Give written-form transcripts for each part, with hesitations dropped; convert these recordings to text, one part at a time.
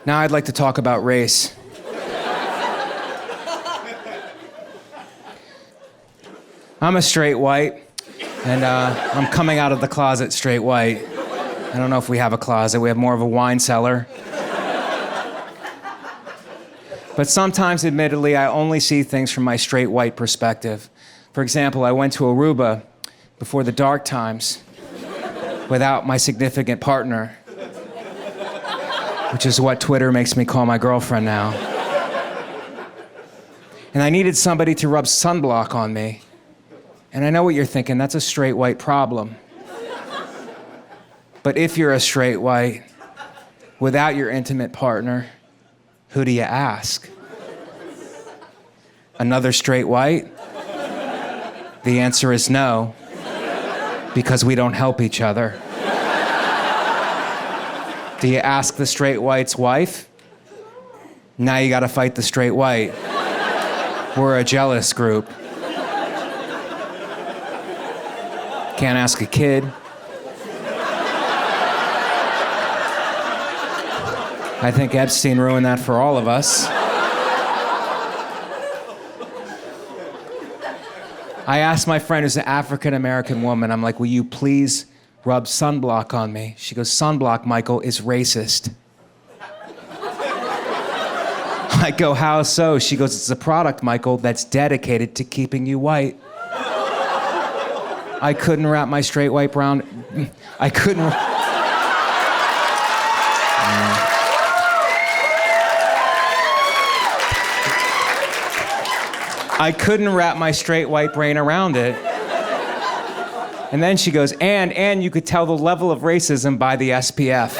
Now I'd like to talk about race. I'm a straight white, and I'm coming out of the closet straight white. I don't know if we have a closet. We have more of a wine cellar. But sometimes, admittedly, I only see things from my straight white perspective. For example, I went to Aruba before the dark times without my significant partner, which is what Twitter makes me call my girlfriend now. And I needed somebody to rub sunblock on me. And I know what you're thinking, that's a straight white problem. But if you're a straight white, without your intimate partner, who do you ask? Another straight white? The answer is no, because we don't help each other. Do you ask the straight white's wife? Now you gotta fight the straight white. We're a jealous group. Can't ask a kid. I think Epstein ruined that for all of us. I asked my friend who's an African-American woman, I'm like, will you please rub sunblock on me? She goes, sunblock, Michael, is racist. I go, how so? She goes, it's a product, Michael, that's dedicated to keeping you white. I couldn't wrap my straight white brown... I couldn't... I couldn't wrap my straight white brain around it. And then she goes, and you could tell the level of racism by the SPF.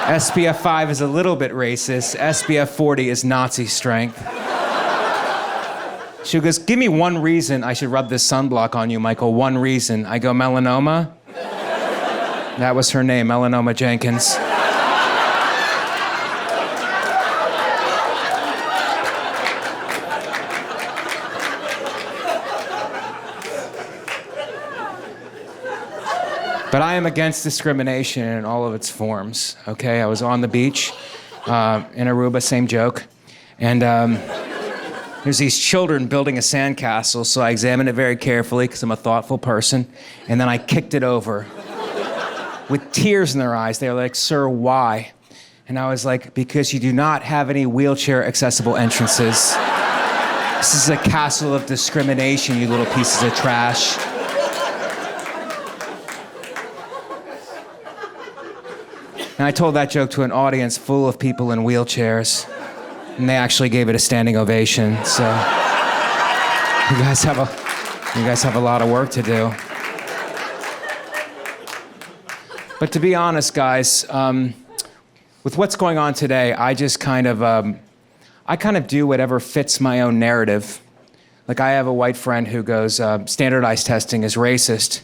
SPF 5 is a little bit racist. SPF 40 is Nazi strength. She goes, give me one reason I should rub this sunblock on you, Michael. One reason. I go, melanoma? That was her name, Melanoma Jenkins. But I am against discrimination in all of its forms, okay? I was on the beach in Aruba, same joke. And there's these children building a sandcastle, so I examined it very carefully because I'm a thoughtful person. And then I kicked it over with tears in their eyes. They were like, sir, why? And I was like, because you do not have any wheelchair accessible entrances. This is a castle of discrimination, you little pieces of trash. And I told that joke to an audience full of people in wheelchairs, and they actually gave it a standing ovation. So you guys have a lot of work to do. But to be honest, guys, with what's going on today, I just kind of do whatever fits my own narrative. Like I have a white friend who goes, standardized testing is racist.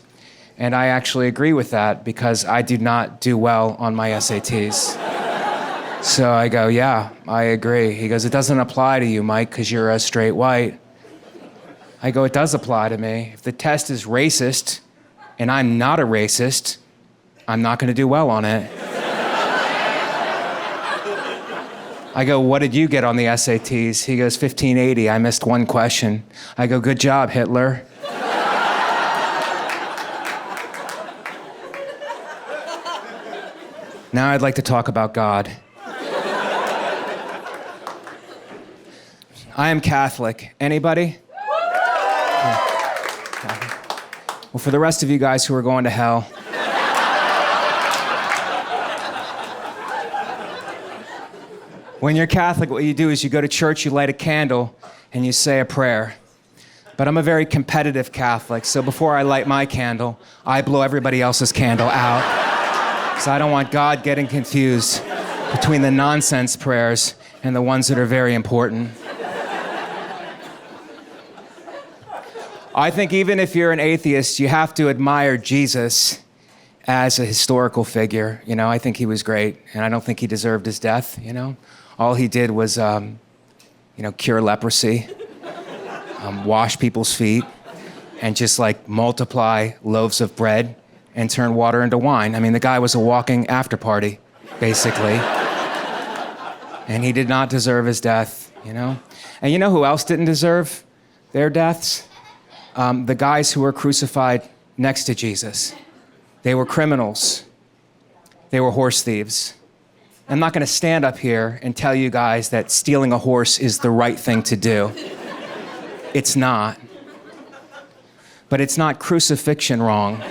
And I actually agree with that because I did not do well on my SATs. So I go, yeah, I agree. He goes, it doesn't apply to you, Mike, because you're a straight white. I go, it does apply to me. If the test is racist and I'm not a racist, I'm not going to do well on it. I go, what did you get on the SATs? He goes, 1580. I missed one question. I go, good job, Hitler. Now I'd like to talk about God. I am Catholic. Anybody? Well, for the rest of you guys who are going to hell, when you're Catholic, what you do is you go to church, you light a candle, and you say a prayer. But I'm a very competitive Catholic, so before I light my candle, I blow everybody else's candle out. So I don't want God getting confused between the nonsense prayers and the ones that are very important. I think even if you're an atheist, you have to admire Jesus as a historical figure. You know, I think he was great, and I don't think he deserved his death, you know? All he did was, cure leprosy, wash people's feet, and just like multiply loaves of bread and turn water into wine. I mean, the guy was a walking after party, basically. And he did not deserve his death, you know? And you know who else didn't deserve their deaths? The guys who were crucified next to Jesus. They were criminals. They were horse thieves. I'm not going to stand up here and tell you guys that stealing a horse is the right thing to do. It's not. But it's not crucifixion wrong.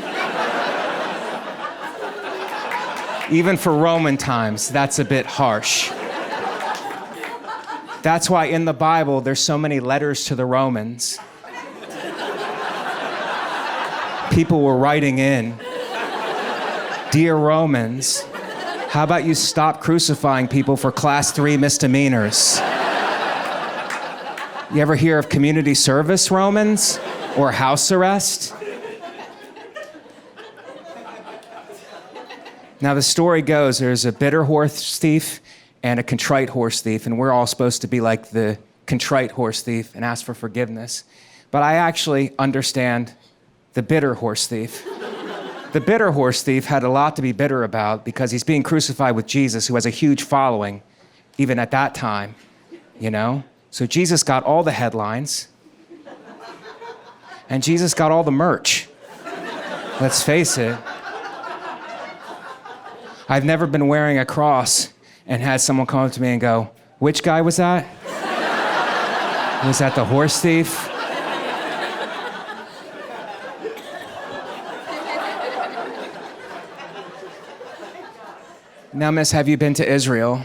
Even for Roman times, that's a bit harsh. That's why in the Bible, there's so many letters to the Romans. People were writing in, "Dear Romans, how about you stop crucifying people for class 3 misdemeanors?" You ever hear of community service, Romans? Or house arrest? Now the story goes, there's a bitter horse thief and a contrite horse thief, and we're all supposed to be like the contrite horse thief and ask for forgiveness. But I actually understand the bitter horse thief. The bitter horse thief had a lot to be bitter about because he's being crucified with Jesus, who has a huge following, even at that time, you know? So Jesus got all the headlines, and Jesus got all the merch. Let's face it. I've never been wearing a cross and had someone come up to me and go, "Which guy was that? Was that the horse thief?" Now, miss, have you been to Israel?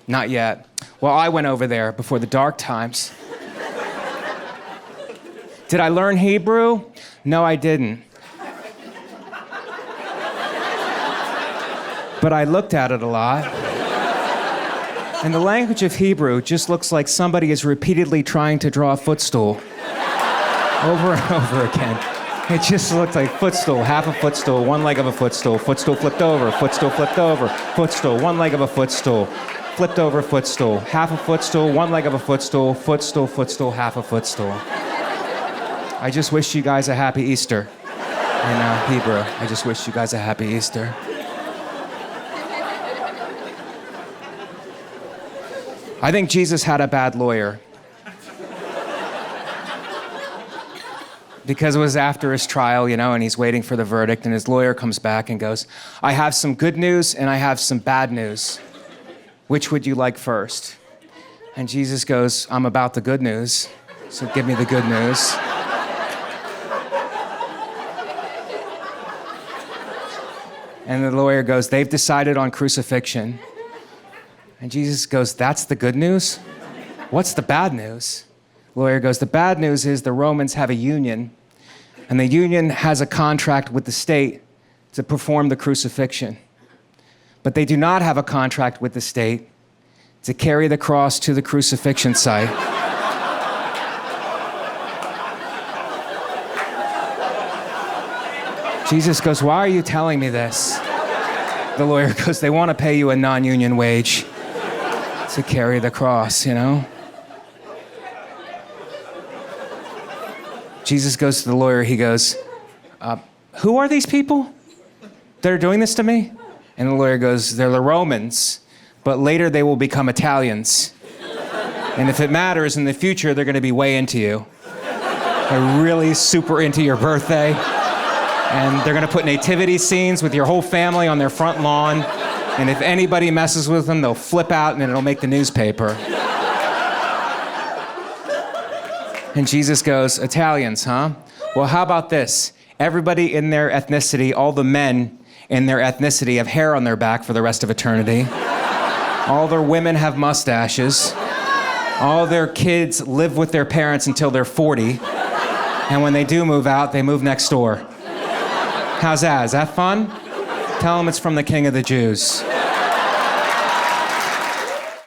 Not yet. Well, I went over there before the dark times. Did I learn Hebrew? No, I didn't. But I looked at it a lot. And the language of Hebrew just looks like somebody is repeatedly trying to draw a footstool over and over again. It just looked like footstool, half a footstool, one leg of a footstool, footstool flipped over, footstool flipped over, footstool, one leg of a footstool, flipped over footstool, half a footstool, one leg of a footstool, footstool, footstool, half a footstool. I just wish you guys a happy Easter in Hebrew. I just wish you guys a happy Easter. I think Jesus had a bad lawyer. Because it was after his trial, you know, and he's waiting for the verdict, and his lawyer comes back and goes, "I have some good news and I have some bad news. Which would you like first?" And Jesus goes, "I'm about the good news, so give me the good news." And the lawyer goes, "They've decided on crucifixion." And Jesus goes, "That's the good news? What's the bad news?" The lawyer goes, "The bad news is the Romans have a union, and the union has a contract with the state to perform the crucifixion. But they do not have a contract with the state to carry the cross to the crucifixion site." Jesus goes, "Why are you telling me this?" The lawyer goes, "They want to pay you a non-union wage to carry the cross, you know?" Jesus goes to the lawyer, he goes, "Who are these people that are doing this to me?" And the lawyer goes, "They're the Romans, but later they will become Italians. And if it matters, in the future, they're going to be way into you. They're really super into your birthday. And they're going to put nativity scenes with your whole family on their front lawn. And if anybody messes with them, they'll flip out and it'll make the newspaper." And Jesus goes, "Italians, huh? Well, how about this? Everybody in their ethnicity, all the men in their ethnicity have hair on their back for the rest of eternity. All their women have mustaches. All their kids live with their parents until they're 40. And when they do move out, they move next door. How's that? Is that fun? Tell them it's from the King of the Jews."